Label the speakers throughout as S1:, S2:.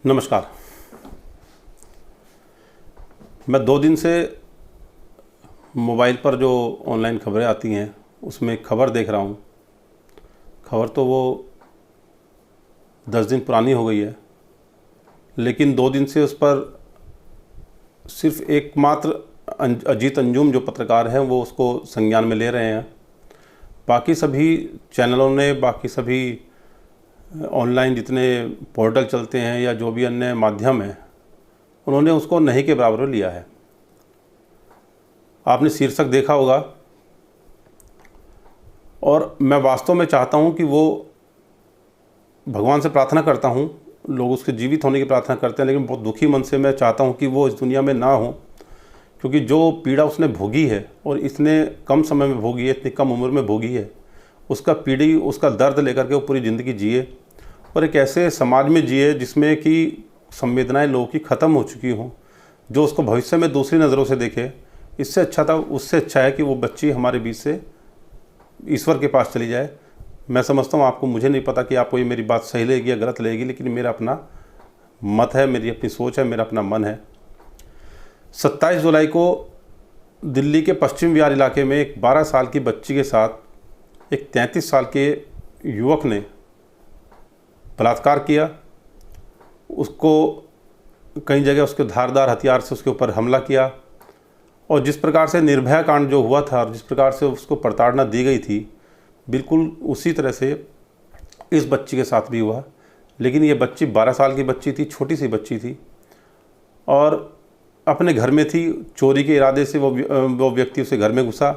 S1: नमस्कार। मैं 2 दिन से मोबाइल पर जो ऑनलाइन खबरें आती हैं उसमें एक खबर देख रहा हूँ। खबर तो वो 10 दिन पुरानी हो गई है, लेकिन 2 दिन से उस पर सिर्फ एकमात्र अजीत अंजुम जो पत्रकार हैं वो उसको संज्ञान में ले रहे हैं। बाकी सभी चैनलों ने, बाकी सभी ऑनलाइन जितने पोर्टल चलते हैं या जो भी अन्य माध्यम हैं, उन्होंने उसको नहीं के बराबर लिया है। आपने शीर्षक देखा होगा, और मैं वास्तव में चाहता हूं कि वो भगवान से प्रार्थना करता हूं, लोग उसके जीवित होने की प्रार्थना करते हैं, लेकिन बहुत दुखी मन से मैं चाहता हूं कि वो इस दुनिया में ना हो, क्योंकि जो पीड़ा उसने भोगी है और इतने कम समय में भोगी है, इतनी कम उम्र में भोगी है, उसका पीड़ी, उसका दर्द लेकर के वो पूरी ज़िंदगी जिए और एक ऐसे समाज में जिए जिसमें कि संवेदनाएं लोगों की ख़त्म हो चुकी हों, जो उसको भविष्य में दूसरी नज़रों से देखे। इससे अच्छा था, उससे अच्छा है कि वो बच्ची हमारे बीच से ईश्वर के पास चली जाए। मैं समझता हूँ, मुझे नहीं पता कि आपको ये मेरी बात सही लगेगी या गलत लगेगी, लेकिन मेरा अपना मत है, मेरी अपनी सोच है, मेरा अपना मन है। 27 जुलाई को दिल्ली के पश्चिम विहार इलाके में एक 12 साल की बच्ची के साथ एक 33 साल के युवक ने बलात्कार किया। उसको कई जगह उसके धारदार हथियार से उसके ऊपर हमला किया, और जिस प्रकार से निर्भया कांड जो हुआ था और जिस प्रकार से उसको प्रताड़ना दी गई थी, बिल्कुल उसी तरह से इस बच्ची के साथ भी हुआ। लेकिन ये बच्ची 12 साल की बच्ची थी, छोटी सी बच्ची थी, और अपने घर में थी। चोरी के इरादे से वो व्यक्ति उसे घर में घुसा।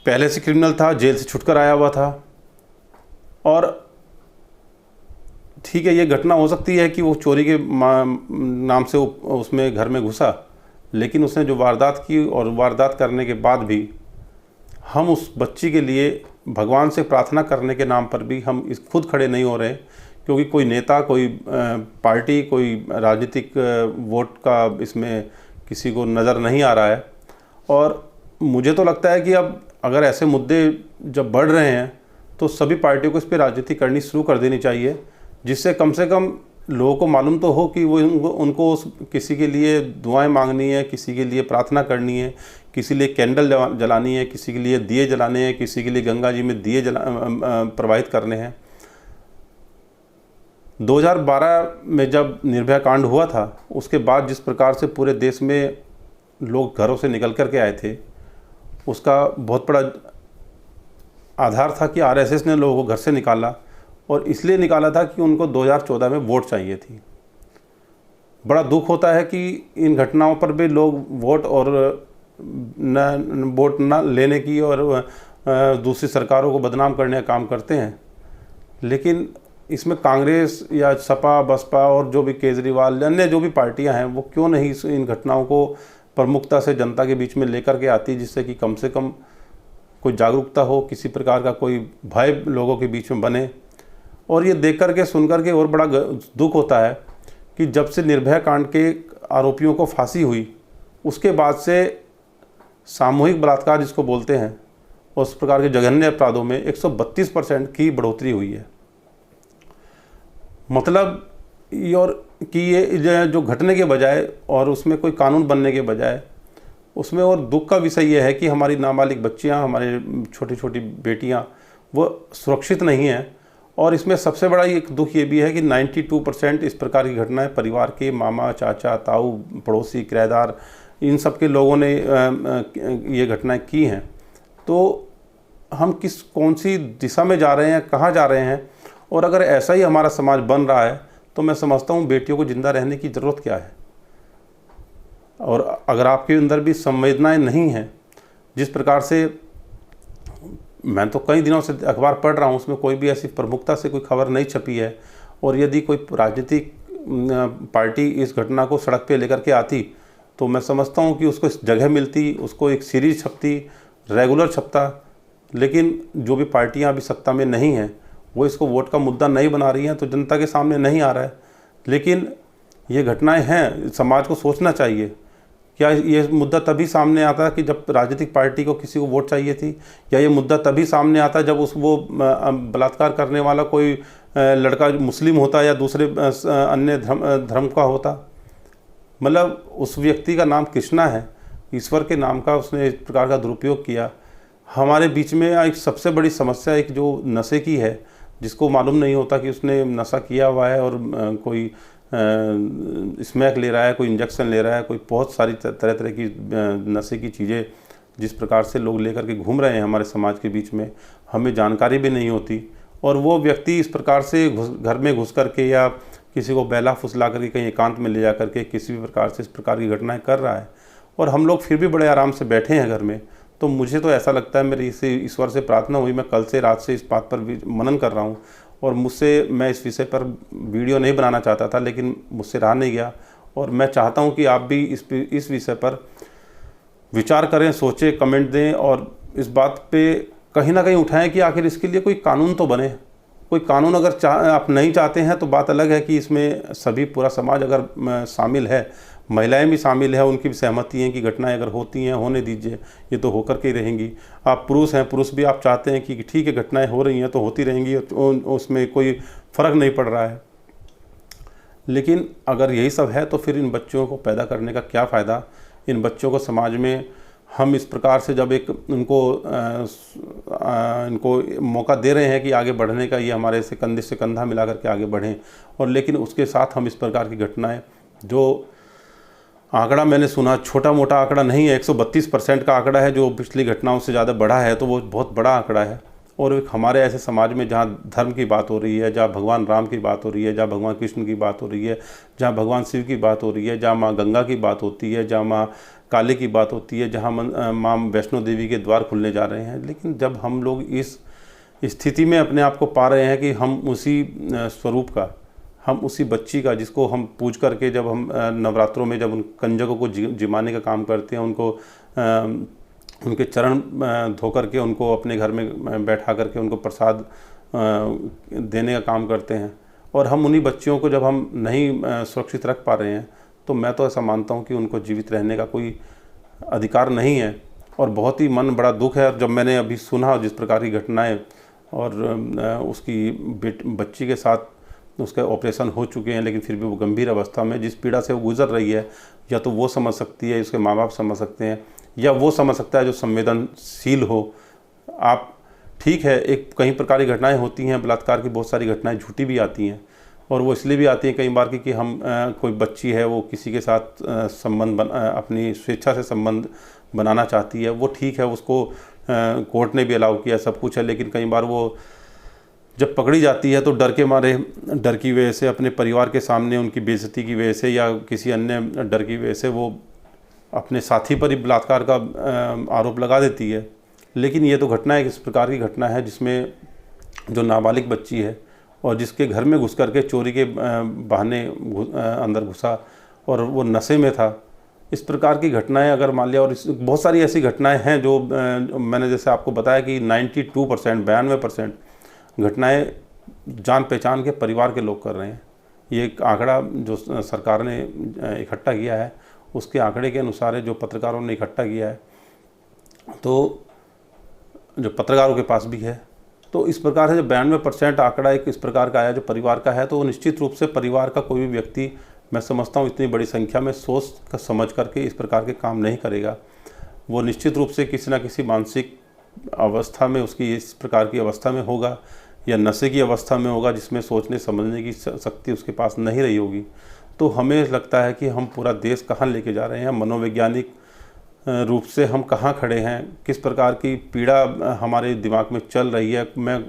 S1: पहले से क्रिमिनल था, जेल से छुटकर आया हुआ था। और ठीक है, ये घटना हो सकती है कि वो चोरी के नाम से उसमें घर में घुसा, लेकिन उसने जो वारदात की, और वारदात करने के बाद भी हम उस बच्ची के लिए भगवान से प्रार्थना करने के नाम पर भी हम खुद खड़े नहीं हो रहे, क्योंकि कोई नेता, कोई पार्टी, कोई राजनीतिक वोट का इसमें किसी को नज़र नहीं आ रहा है। और मुझे तो लगता है कि अब अगर ऐसे मुद्दे जब बढ़ रहे हैं तो सभी पार्टियों को इस पर राजनीति करनी शुरू कर देनी चाहिए, जिससे कम से कम लोगों को मालूम तो हो कि वो उनको किसी के लिए दुआएं मांगनी है, किसी के लिए प्रार्थना करनी है, किसी लिए कैंडल जलानी है, किसी के लिए दिए जलाने हैं, किसी के लिए गंगा जी में दिए प्रवाहित करने हैं। 2012 में जब निर्भया कांड हुआ था, उसके बाद जिस प्रकार से पूरे देश में लोग घरों से निकल कर के आए थे, उसका बहुत बड़ा आधार था कि आरएसएस ने लोगों को घर से निकाला, और इसलिए निकाला था कि उनको 2014 में वोट चाहिए थी। बड़ा दुख होता है कि इन घटनाओं पर भी लोग वोट न लेने की और दूसरी सरकारों को बदनाम करने का काम करते हैं। लेकिन इसमें कांग्रेस या सपा, बसपा और जो भी केजरीवाल, अन्य जो भी पार्टियां हैं, वो क्यों नहीं इन घटनाओं को प्रमुखता से जनता के बीच में लेकर के आती, जिससे कि कम से कम कोई जागरूकता हो, किसी प्रकार का कोई भय लोगों के बीच में बने। और ये देख कर के, सुन कर के और बड़ा दुख होता है कि जब से निर्भया कांड के आरोपियों को फांसी हुई, उसके बाद से सामूहिक बलात्कार जिसको बोलते हैं, उस प्रकार के जघन्य अपराधों में 132% की बढ़ोतरी हुई है। मतलब और कि ये जो घटने के बजाय और उसमें कोई कानून बनने के बजाय, उसमें और दुख का विषय यह है कि हमारी नाबालिग बच्चियां, हमारी छोटी छोटी बेटियां, वो सुरक्षित नहीं हैं। और इसमें सबसे बड़ा एक दुख ये भी है कि 92% इस प्रकार की घटनाएं परिवार के मामा, चाचा, ताऊ, पड़ोसी, किराएदार, इन सब के लोगों ने ये घटनाएं की हैं। तो हम कौन सी दिशा में जा रहे हैं, कहाँ जा रहे हैं? और अगर ऐसा ही हमारा समाज बन रहा है तो मैं समझता हूँ बेटियों को ज़िंदा रहने की ज़रूरत क्या है। और अगर आपके अंदर भी संवेदनाएं नहीं हैं, जिस प्रकार से मैं तो कई दिनों से अखबार पढ़ रहा हूँ, उसमें कोई भी ऐसी प्रमुखता से कोई खबर नहीं छपी है, और यदि कोई राजनीतिक पार्टी इस घटना को सड़क पे लेकर के आती तो मैं समझता हूँ कि उसको इस जगह मिलती, उसको एक सीरीज छपती, रेगुलर छपता। लेकिन जो भी पार्टियाँ अभी सत्ता में नहीं हैं, वो इसको वोट का मुद्दा नहीं बना रही हैं, तो जनता के सामने नहीं आ रहा है। लेकिन ये घटनाएं हैं, समाज को सोचना चाहिए। क्या ये मुद्दा तभी सामने आता कि जब राजनीतिक पार्टी को किसी को वोट चाहिए थी, या ये मुद्दा तभी सामने आता जब वो बलात्कार करने वाला कोई लड़का मुस्लिम होता या दूसरे अन्य धर्म का होता। मतलब उस व्यक्ति का नाम कृष्णा है, ईश्वर के नाम का उसने इस प्रकार का दुरुपयोग किया। हमारे बीच में एक सबसे बड़ी समस्या एक जो नशे की है, जिसको मालूम नहीं होता कि उसने नशा किया हुआ है और कोई स्मैक ले रहा है, कोई इंजेक्शन ले रहा है, कोई बहुत सारी तरह तरह की नशे की चीज़ें जिस प्रकार से लोग लेकर के घूम रहे हैं हमारे समाज के बीच में, हमें जानकारी भी नहीं होती। और वो व्यक्ति इस प्रकार से घर में घुस करके या किसी को बहला फुसला करके कहीं एकांत में ले जा करके किसी भी प्रकार से इस प्रकार की घटनाएं कर रहा है, और हम लोग फिर भी बड़े आराम से बैठे हैं घर में। तो मुझे तो ऐसा लगता है, मेरी इसे ईश्वर से प्रार्थना हुई, मैं कल से रात से इस बात पर भी मनन कर रहा हूँ, और मुझसे मैं इस विषय पर वीडियो नहीं बनाना चाहता था, लेकिन मुझसे रहा नहीं गया। और मैं चाहता हूँ कि आप भी इस विषय पर विचार करें, सोचें, कमेंट दें, और इस बात पे कहीं ना कहीं उठाएं कि आखिर इसके लिए कोई कानून तो बने। कोई कानून अगर आप नहीं चाहते हैं तो बात अलग है कि इसमें सभी पूरा समाज अगर शामिल है, महिलाएं भी शामिल है, उनकी भी सहमति है कि घटनाएं अगर होती हैं होने दीजिए, ये तो होकर के ही रहेंगी। आप पुरुष हैं, पुरुष भी आप चाहते हैं कि ठीक है घटनाएं हो रही हैं तो होती रहेंगी, उसमें कोई फ़र्क नहीं पड़ रहा है। लेकिन अगर यही सब है तो फिर इन बच्चों को पैदा करने का क्या फ़ायदा। इन बच्चों को समाज में हम इस प्रकार से जब एक इनको मौका दे रहे हैं कि आगे बढ़ने का, ये हमारे से कंधे से कंधा मिला करके आगे बढ़ें, और लेकिन उसके साथ हम इस प्रकार की घटनाएं, जो आंकड़ा मैंने सुना, छोटा मोटा आंकड़ा नहीं है, 132% का आंकड़ा है जो पिछली घटनाओं से ज़्यादा बड़ा है, तो वो बहुत बड़ा आंकड़ा है। और एक हमारे ऐसे समाज में जहाँ धर्म की बात हो रही है, जहाँ भगवान राम की बात हो रही है, जहाँ भगवान कृष्ण की बात हो रही है, जहाँ भगवान शिव की बात हो रही है, जहाँ माँ गंगा की बात होती है, जहाँ माँ काली की बात होती है, जहाँ माँ वैष्णो देवी के द्वार खुलने जा रहे हैं। लेकिन जब हम लोग इस स्थिति में अपने आप को पा रहे हैं कि हम उसी स्वरूप का, हम उसी बच्ची का, जिसको हम पूज करके जब हम नवरात्रों में जब उन कंजकों को जिमाने का काम करते हैं, उनको उनके चरण धो करके उनको अपने घर में बैठा करके उनको प्रसाद देने का काम करते हैं, और हम उन्हीं बच्चियों को जब हम नहीं सुरक्षित रख पा रहे हैं, तो मैं तो ऐसा मानता हूं कि उनको जीवित रहने का कोई अधिकार नहीं है। और बहुत ही मन बड़ा दुख है जब मैंने अभी सुना जिस प्रकार की घटनाएं, और उसकी बच्ची के साथ उसके ऑपरेशन हो चुके हैं, लेकिन फिर भी वो गंभीर अवस्था में, जिस पीड़ा से वो गुजर रही है, या तो वो समझ सकती है, उसके माँ बाप समझ सकते हैं, या वो समझ सकता है जो संवेदनशील हो। आप ठीक है, एक कई प्रकार की घटनाएं होती हैं, बलात्कार की बहुत सारी घटनाएं झूठी भी आती हैं, और वो इसलिए भी आती हैं कई बार कि हम कोई बच्ची है वो किसी के साथ अपनी स्वेच्छा से संबंध बनाना चाहती है, वो ठीक है, उसको कोर्ट ने भी अलाउ किया, सब कुछ है। लेकिन कई बार वो जब पकड़ी जाती है तो डर के मारे, डर की वजह से, अपने परिवार के सामने उनकी बेइज्जती की वजह से, या किसी अन्य डर की वजह से वो अपने साथी पर ही बलात्कार का आरोप लगा देती है। लेकिन ये तो घटना एक इस प्रकार की घटना है जिसमें जो नाबालिग बच्ची है और जिसके घर में घुस करके चोरी के बहाने अंदर घुसा और वो नशे में था, इस प्रकार की घटनाएं अगर मान लिया, और बहुत सारी ऐसी घटनाएं हैं जो मैंने जैसे आपको बताया कि 92% घटनाएं जान पहचान के परिवार के लोग कर रहे हैं। ये एक आंकड़ा जो सरकार ने इकट्ठा किया है, उसके आंकड़े के अनुसार है, जो पत्रकारों ने इकट्ठा किया है, तो जो पत्रकारों के पास भी है, तो इस प्रकार से जो 92% आंकड़ा एक इस प्रकार का आया जो परिवार का है, तो निश्चित रूप से परिवार का कोई भी व्यक्ति, मैं समझता हूँ, इतनी बड़ी संख्या में सोच समझ करके इस प्रकार के काम नहीं करेगा। वो निश्चित रूप से किसी न किसी मानसिक अवस्था में, उसकी इस प्रकार की अवस्था में होगा, या नशे की अवस्था में होगा, जिसमें सोचने समझने की शक्ति उसके पास नहीं रही होगी। तो हमें लगता है कि हम पूरा देश कहाँ लेके जा रहे हैं, मनोवैज्ञानिक रूप से हम कहाँ खड़े हैं, किस प्रकार की पीड़ा हमारे दिमाग में चल रही है। मैं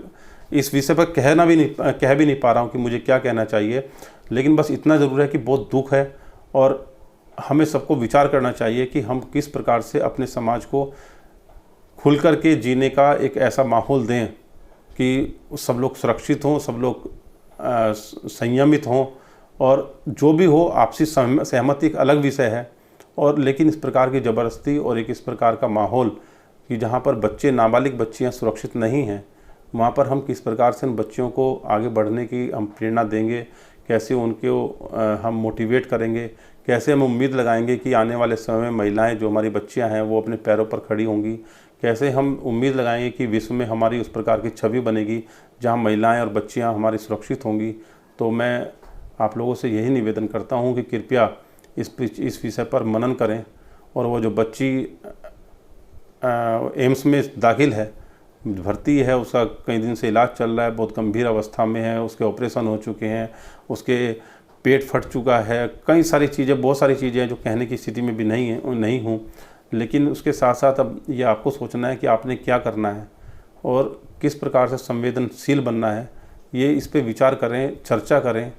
S1: इस विषय पर कह भी नहीं पा रहा हूँ कि मुझे क्या कहना चाहिए, लेकिन बस इतना ज़रूर है कि बहुत दुख है, और हमें सबको विचार करना चाहिए कि हम किस प्रकार से अपने समाज को खुल कर के जीने का एक ऐसा माहौल दें कि सब लोग सुरक्षित हों, सब लोग संयमित हों, और जो भी हो आपसी सहमति एक अलग विषय है, और लेकिन इस प्रकार की ज़बरदस्ती और एक इस प्रकार का माहौल कि जहाँ पर बच्चे, नाबालिग बच्चियाँ सुरक्षित नहीं हैं, वहाँ पर हम किस प्रकार से उन बच्चियों को आगे बढ़ने की हम प्रेरणा देंगे, कैसे उनको हम मोटिवेट करेंगे, कैसे हम उम्मीद लगाएंगे कि आने वाले समय में महिलाएं, जो हमारी बच्चियां हैं, वो अपने पैरों पर खड़ी होंगी, कैसे हम उम्मीद लगाएंगे कि विश्व में हमारी उस प्रकार की छवि बनेगी जहाँ महिलाएं और बच्चियाँ हमारी सुरक्षित होंगी। तो मैं आप लोगों से यही निवेदन करता हूँ कि कृपया इस विषय पर मनन करें। और वो जो बच्ची एम्स में दाखिल है, भर्ती है, उसका कई दिन से इलाज चल रहा है, बहुत गंभीर अवस्था में है, उसके ऑपरेशन हो चुके हैं, उसके पेट फट चुका है, कई सारी चीज़ें, बहुत सारी चीज़ें हैं जो कहने की स्थिति में भी नहीं हूँ। लेकिन उसके साथ साथ अब ये आपको सोचना है कि आपने क्या करना है और किस प्रकार से संवेदनशील बनना है। ये इस पे विचार करें, चर्चा करें,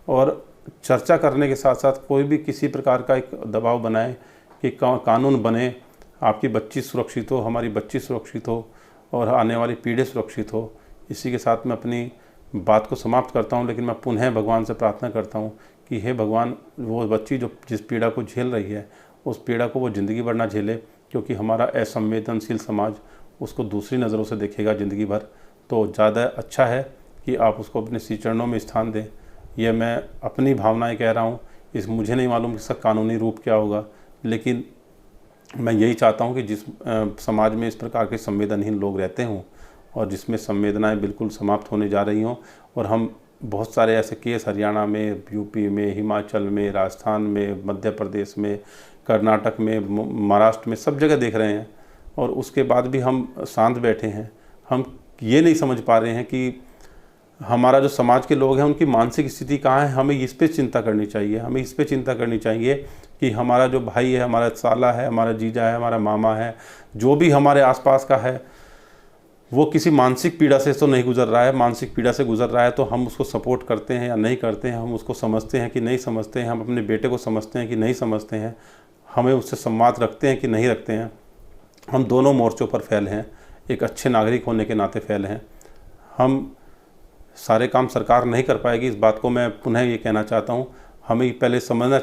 S1: और चर्चा करने के साथ साथ कोई भी किसी प्रकार का एक दबाव बनाए कि कानून बने, आपकी बच्ची सुरक्षित हो, हमारी बच्ची सुरक्षित हो और आने वाली पीढ़ी सुरक्षित हो। इसी के साथ मैं अपनी बात को समाप्त करता हूँ, लेकिन मैं पुनः भगवान से प्रार्थना करता हूँ कि हे भगवान, वो बच्ची जो जिस पीड़ा को झेल रही है उस पीड़ा को वो ज़िंदगी भर ना झेले, क्योंकि हमारा असंवेदनशील समाज उसको दूसरी नज़रों से देखेगा ज़िंदगी भर। तो ज़्यादा अच्छा है कि आप उसको अपने श्री चरणों में स्थान दें। यह मैं अपनी भावनाएं कह रहा हूँ, मुझे नहीं मालूम इसका कानूनी रूप क्या होगा, लेकिन मैं यही चाहता हूँ कि जिस समाज में इस प्रकार के संवेदनहीन लोग रहते हों और जिसमें संवेदनाएं बिल्कुल समाप्त होने जा रही हों, और हम बहुत सारे ऐसे केस हरियाणा में, यूपी में, हिमाचल में, राजस्थान में, मध्य प्रदेश में, कर्नाटक में, महाराष्ट्र में, सब जगह देख रहे हैं, और उसके बाद भी हम शांत बैठे हैं। हम ये नहीं समझ पा रहे हैं कि हमारा जो समाज के लोग हैं उनकी मानसिक स्थिति कहाँ है। हमें इस पे चिंता करनी चाहिए, हमें इस पे चिंता करनी चाहिए कि हमारा जो भाई है, हमारा साला है, हमारा जीजा है, हमारा मामा है, जो भी हमारे आसपास का है, वो किसी मानसिक पीड़ा से तो नहीं गुजर रहा है। मानसिक पीड़ा से गुजर रहा है तो हम उसको सपोर्ट करते हैं या नहीं करते हैं, हम उसको समझते हैं कि नहीं समझते हैं, हम अपने बेटे को समझते हैं कि नहीं समझते हैं, हमें उससे संवाद रखते हैं कि नहीं रखते हैं। हम दोनों मोर्चों पर फेल हैं, एक अच्छे नागरिक होने के नाते फेल हैं। हम सारे काम सरकार नहीं कर पाएगी, इस बात को मैं पुनः ये कहना चाहता हूँ। हमें पहले समझना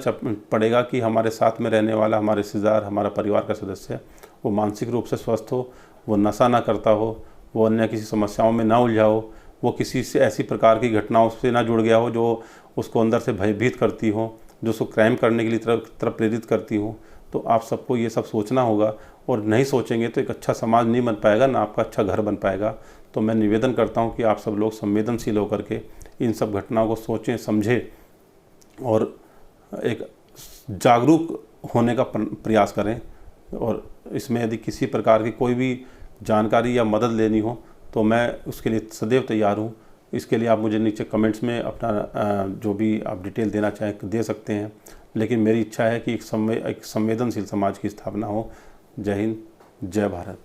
S1: पड़ेगा कि हमारे साथ में रहने वाला, हमारे रिश्तेदार, हमारा परिवार का सदस्य, वो मानसिक रूप से स्वस्थ हो, वो नशा ना करता हो, वो अन्य किसी समस्याओं में ना उलझा हो, वो किसी से ऐसी प्रकार की घटनाओं से ना जुड़ गया हो जो उसको अंदर से भयभीत करती हो, जो उसको क्राइम करने के लिए तरफ प्रेरित करती हो। तो आप सबको ये सब सोचना होगा, और नहीं सोचेंगे तो एक अच्छा समाज नहीं बन पाएगा, ना आपका अच्छा घर बन पाएगा। तो मैं निवेदन करता हूँ कि आप सब लोग संवेदनशील होकर के इन सब घटनाओं को सोचें, समझें और एक जागरूक होने का प्रयास करें। और इसमें यदि किसी प्रकार की कोई भी जानकारी या मदद लेनी हो तो मैं उसके लिए सदैव तैयार हूँ। इसके लिए आप मुझे नीचे कमेंट्स में अपना जो भी आप डिटेल देना चाहें दे सकते हैं, लेकिन मेरी इच्छा है कि एक संवेदनशील समाज की स्थापना हो। जय हिंद, जय भारत।